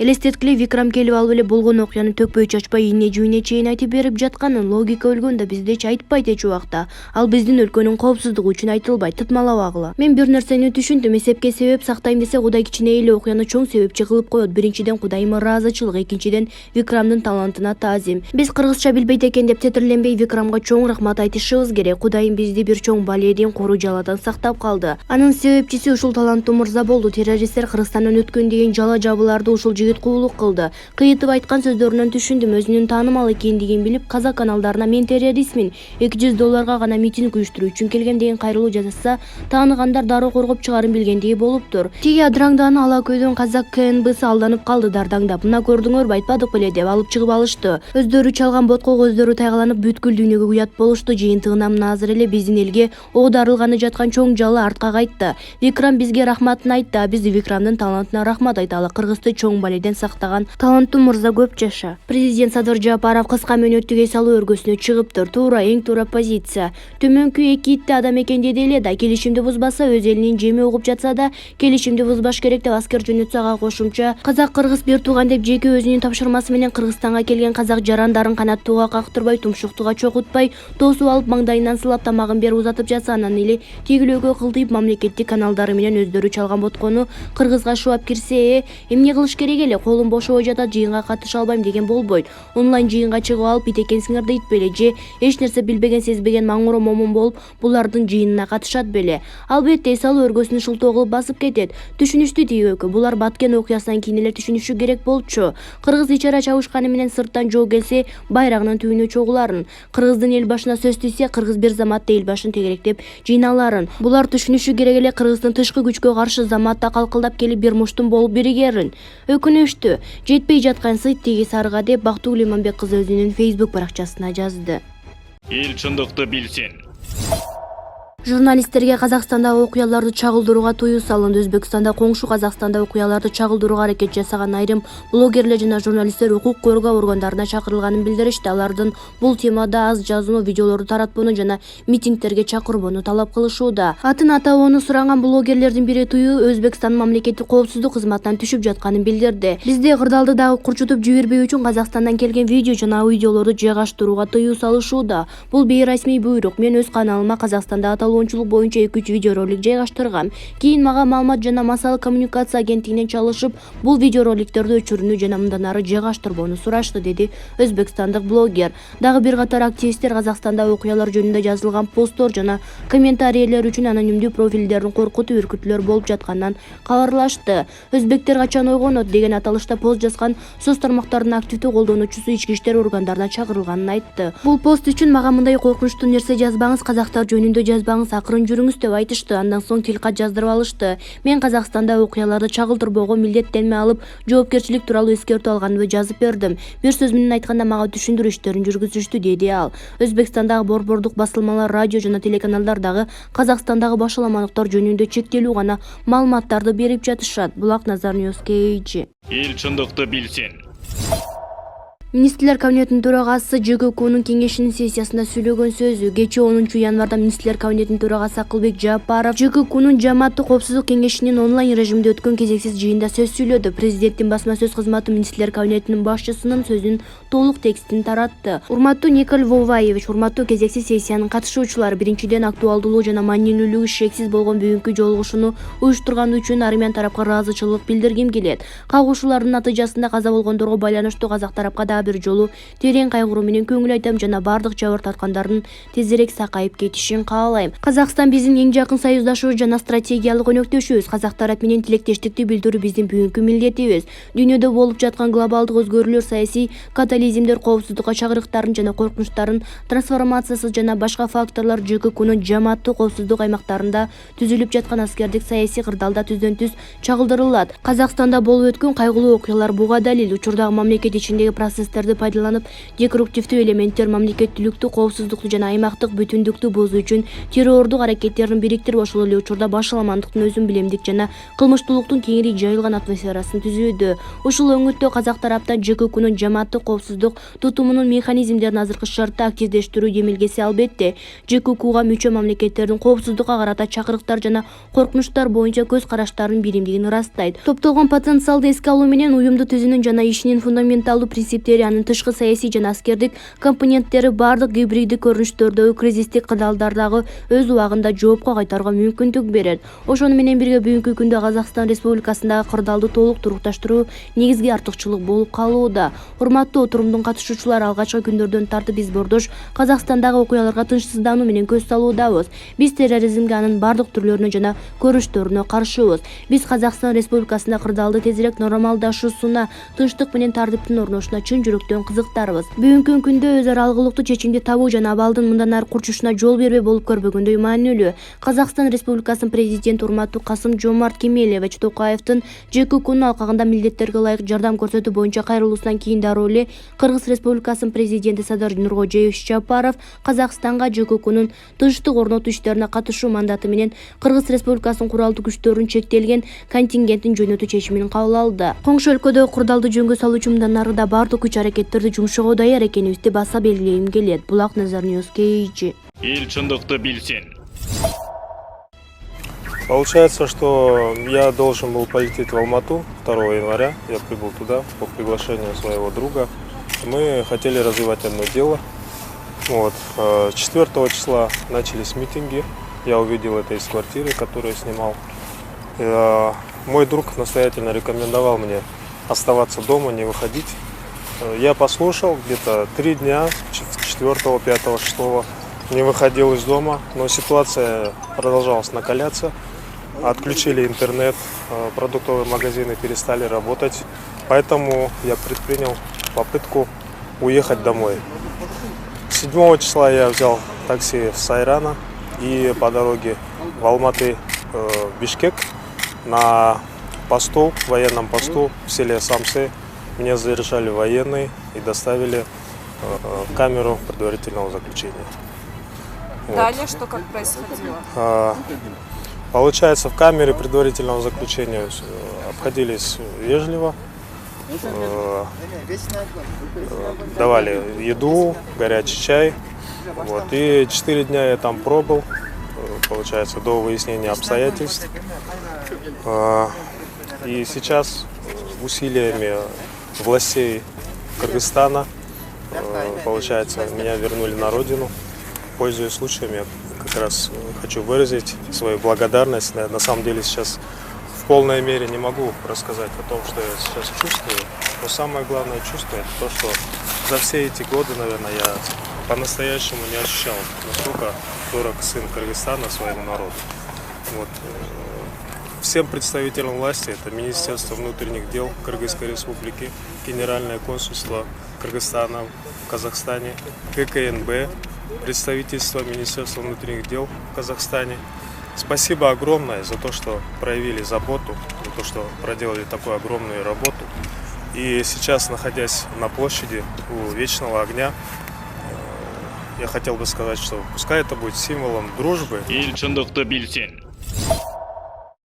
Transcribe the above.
Элестеткиле Викрам келип алып эле болгон окуяны төкпөй чачпай ийне жүүнүнө чейин айтып берип жатканын логика өлгөндө бизде эч айтпайт эч убакта. Ал биздин өлкөнүн коопсуздугу үчүн айтылбайт, тытмалабагыла. Мен бир нерсени түшүндүм, эсепке себеп сактайм десе Кудай кичине эле окуяны чоң себепчи кылып коет. Биринчиден Кудайыма ыраазычылык, экинчиден Викрамдын талантына таазим. Биз кыргызча билбейт экен деп тетирленбей Викрамга чоң рахмат айтышыбыз керек. Кудайым бизди бир чоң баледен, кору жаладан сактап калды. Анын себепчиси ушул таланттуу мырза болду. Террористтер Кыргызстандан өткөн деген жала жабыларды ушул жигит куулук кылды. Кыйытып айткан сөздөрүнөн түшүндүм, өзүнүн таанымал экендигин билип, казак каналдарына мен террористмин, $200 гана митинг уюштуруу үчүн келгем деген кайрылуу жасаса, тааныгандар дароо коргоп чыгарын билгендиги болуптур. Тиги адраңдааны ала көйдөн казак КНБсы алданып калды дардаңдап. Мына көрдүңөрбү, айтпадык беле деп алып чыгып алышты. Өздөрү чалган боткого өздөрү тайгаланып бүткүл дүйнөгө уят болушту. Жыйынтыгына мына азыр эле биздин элге оодарылганы жаткан чоң жала артка кайтты. Викрам бизге рахматын айтты, биз Викрамдын талантына рахмат айталы. Кыргызды чоң баледен сактаган таланттуу мырза көп жаша. Президент Садыр Жапаров кыска мөөнөттүк эс алуу өргөсүнө чыгыптыр. Туура, эң туура позиция. Төмөнкү эки итти адам экен деди эле да, келишимди бузбаса, өз элинин жеми угуп жатса да, келишимди бузбаш керек деп аскер жөнөтсө, ага кошумча казак-кыргыз бир тууган деп жеке өзүнүн тапшырмасы менен Кыргызстанга келген казак жарандарын канаттууга кактырбай, тумшуктууга чокутпай, тосуп алып маңдайынан сылап тамагын берип узатып жатса, анан эле тигилөөгө кылтыйып мамлекеттик каналдары менен өздөрү чалган боткону Кыргызга шубап кирсе, эмне кылыш керек эле? Колум бошобой жатат, жыйынга катыша албайм деген болбойт. Онлайн жыйынга чыгып алып ит экенсиңер дейт беле, же эч нерсе билбеген сезбеген маңуро момун болуп булардын жыйынына катышат беле? Албетте эс алуу өргөсүнү шылтоо кылып басып кетет. Түшүнүштү тиги өкү, булар Баткен окуясынан кийин эле түшүнүшү керек болчу. Кыргыз ичара чабышканы менен сырттан жоо келсе, байрагынын түбүнө чогуларын. Кыргыздын эл башына сөз тийсе, кыргыз бир заматта эл башын тегеректеп жыйналарын. Булар түшүнүшү керек эле Кыргыздын тышкы күчкө каршы заматта калкылдап келип бир муштум болуп биригерин. Өкүнүштүү, жетпей жаткан сыйт тиги сарыга деп Бактыгүл Иманбек кызы өзүнүн Facebook баракчасына жазды. Эл чындыкты билсин. Журналисттерге Казакстандагы окуяларды чагылдырууга тыюу салынды. Өзбекстанда коңшу Казакстанда окуяларды чагылдырууга аракет жасаган айрым блогерлер жана журналисттер укук коргоо органдарына чакырылганын билдиришти. Алардын бул темада аз жазууну, видеолорду таратпоону жана митингтерге чакырбоону талап кылышууда. Атын атабоону сураган блогерлердин бири тыюу Өзбекстандын мамлекеттик коопсуздук кызматынан түшүп жатканын билдирди. Бизде кырдаалды дагы курчутуп жибербөө үчүн Казакстандан келген видео жана аудиолорду жайгаштырууга тыюу салышууда. Бул бейрасмий буйрук. Мен өз каналыма Казакстанда талоончулук боюнча 2-3 видеоролик жайгаштыргам. Кийин мага маалымат жана массалык коммуникация агенттигинен чалышып, бул видеороликтерди өчүрүүнү жана мындан ары жайгаштырбоону сурашты, деди өзбекстандык блогер. Дагы бир катар активисттер Казакстанда окуялар жөнүндө жазылган посттор жана комментарийлер үчүн анонимдүү профилдерин коркутуп үркүтүүлөр болуп жатканынан кабарлашты. Өзбектер качан ойгонот деген аталышта пост жазган соц тармактарынын активдүү колдонуучусу ички иштер органдарына чакырылганын айтты. Бул пост үчүн мага мындай коркунучтуу нерсе жазбаңыз, казактар жөнүндө жазбаңыз, акырын жүрүңүз деп айтышты. Андан соң тилкат жаздырып алышты. Мен Казакстанда окуяларды чагылдырбоого милдеттенме алып, жоопкерчилик тууралуу эскертүү алганымды жазып бердим. Бир сөз менен айтканда, мага түшүндүрүү иштерин жүргүзүштү, деди ал. Өзбекстандагы борбордук басылмалар, радио жана телеканалдар дагы Казакстандагы башаламалыктар жөнүндө чектелүү гана маалыматтарды берип жатышат. Булак Назар Ньюс KG. Эл чындыкты билсин. Министрлер кабинетинин төрагасы ЖККнын кеңешинин сессиясында сүйлөгөн сөзү. Кечээ 10-январда Министрлер кабинетинин төрагасы Акылбек Жапаров ЖККнын жааматтык коопсуздук кеңешинин онлайн режимде өткөн кезексиз жыйында сөз сүйлөдү. Президенттин басма сөз кызматы Министрлер кабинетинин башчысынын сөзүнүн толук текстин таратты. Урматтуу Николь Воваевич, урматтуу кезексиз сессиянын катышуучулары, биринчиден актуалдуулугу жана маанилүүлүгү шексиз болгон бүгүнкү жолугушууну уюштурган үчүн армян тарапка ыраазычылык билдиргим келет. Кагуушуулардын натыйжасында каза болгондорго байланыштуу казак тарапка бир жолу терең кайгыруу менен көңүл айтам жана бардык жабыр тарткандардын тезирээк сакайып кетишин каалайм. Казакстан биздин эң жакын союздашыбыз жана стратегиялык өнөктөшүбүз. Казак тарап менен тилектештикти билдирүү биздин бүгүнкү милдетибиз. Дүйнөдө болуп жаткан глобалдык өзгөрүүлөр, саясий катализмдер, коопсуздукка чакырыктарын жана коркунучтардын трансформациясы жана башка факторлор ЖККнын жааматтык коопсуздук аймактарында түзүлүп жаткан аскердик саясий кырдаалда түздөн-түз чагылдырылат. Казакстанда болуп өткөн кайгылуу окуялар буга далил. Учурдагы мамлекет ичиндеги процесс журналисттерди пайдаланып, деструктивдүү элементтер мамлекеттүүлүктү, коопсуздукту жана аймактык бүтүндүктү бузуу үчүн террордук аракеттерин бириктирип, ошол эле учурда башаламандыктын, өзүн билемдик жана кылмыштуулуктун кеңири жайылган атмосферасын түзүүдө. Ушул өңүттө казак тараптан ЖККнун жамааттык коопсуздук тутумунун механизмдерин азыркы шартта активдештирүү демилгеси албетте ЖККга мүчө мамлекеттердин коопсуздукка карата чакырыктар жана коркунучтар боюнча көз караштарынын биримдигин ырастайт. Топтолгон потенциалды эске алуу менен уюмду түзүүнүн жана ишинин фундаменталдуу принциптери, анын тышкы саясий жана аскердик компоненттери бардык гибриддик көрүнүштөрдөгү кризистик кырдаалдардагы өз убагында жоопко кайтарууга мүмкүндүк берет. Ошону менен бирге бүгүнкү күндө Казакстан Республикасындагы кырдаалды толук турукташтыруу негизги артыкчылык болуп калууда. Урматтуу отурумдун катышуучулары, алгачкы күндөрдөн тартып биз бордош Казакстандагы окуяларга тынчсыздануу менен көз салуудабыз. Биз терроризмге, анын бардык түрлөрүнө жана көрүнүштөрүнө каршыбыз. Биз Казакстан Республикасында кырдаалды тезирээк нормалдашуусуна, тынчтык менен тартиптин орношуна чын жүрөктөн кызыктарбыз. Бүгүнкү күндө өз ара алгылыктуу чечимди табуу жана абалдын мындан ары курчушуна жол бербей болуп көрбөгөндөй маанилүү. Казакстан Республикасынын президенти урматтуу Касым-Жомарт Кемелевич Токаевдин ЖККнун алкагында милдеттерге ылайык жардам көрсөтүү боюнча кайрылуусунан кийин дароо эле Кыргыз Республикасынын президенти Садыр Нуркожоевич Жапаров Казакстанга ЖККнун тынчтык орнотуу иштерине катышуу мандаты менен Кыргыз Республикасынын куралдуу күчтөрүнүн чектелген контингентин жөнөтүү чечимин кабыл алды. Коңшу өлкөдөгү курдалды жөнгө салуучу мындан ары да бардык күч аракеттерди жумшоого даяр экенибизди баса белгилегим келет. Булак Назар Ньюс KG. Эл чындыкты билсин. Получается, что я должен был полететь в Алмату 2 января. Я прибыл туда по приглашению своего друга. Мы хотели развивать одно дело. Вот. 4 числа начались митинги. Я увидел это из квартиры, которую снимал. Мой друг настоятельно рекомендовал мне оставаться дома, не выходить. Я послушал где-то 3 дня, 4, 5, 6 не выходил из дома, но ситуация продолжалась накаляться. Отключили интернет, продуктовые магазины перестали работать, поэтому я предпринял попытку уехать домой. 7 числа я взял такси с Сайрана и по дороге в Алматы, Бишкек, на посту, военном посту в селе Самсы меня задержали военные и доставили в камеру предварительного заключения. Далее что как происходило? Получается, в камере предварительного заключения обходились вежливо, давали еду, горячий чай. Вот. И 4 дня я там пробыл, получается, до выяснения обстоятельств. И сейчас усилиями властей Кыргызстана, получается, меня вернули на родину. Пользуясь случаем, я как раз хочу выразить свою благодарность. На самом деле сейчас в полной мере не могу рассказать о том, что я сейчас чувствую. Но самое главное чувство — это то, что за все эти годы, наверное, я по-настоящему не ощущал, насколько дорог сын Кыргызстана своему народу. Вот. Всем представителям власти, это Министерство внутренних дел Кыргызской Республики, Генеральное консульство Кыргызстана в Казахстане, ГКНБ, представительство Министерства внутренних дел в Казахстане. Спасибо огромное за то, что проявили заботу, за то, что проделали такую огромную работу. И сейчас, находясь на площади у Вечного огня, я хотел бы сказать, что пускай это будет символом дружбы. Эл чындыкты билсин.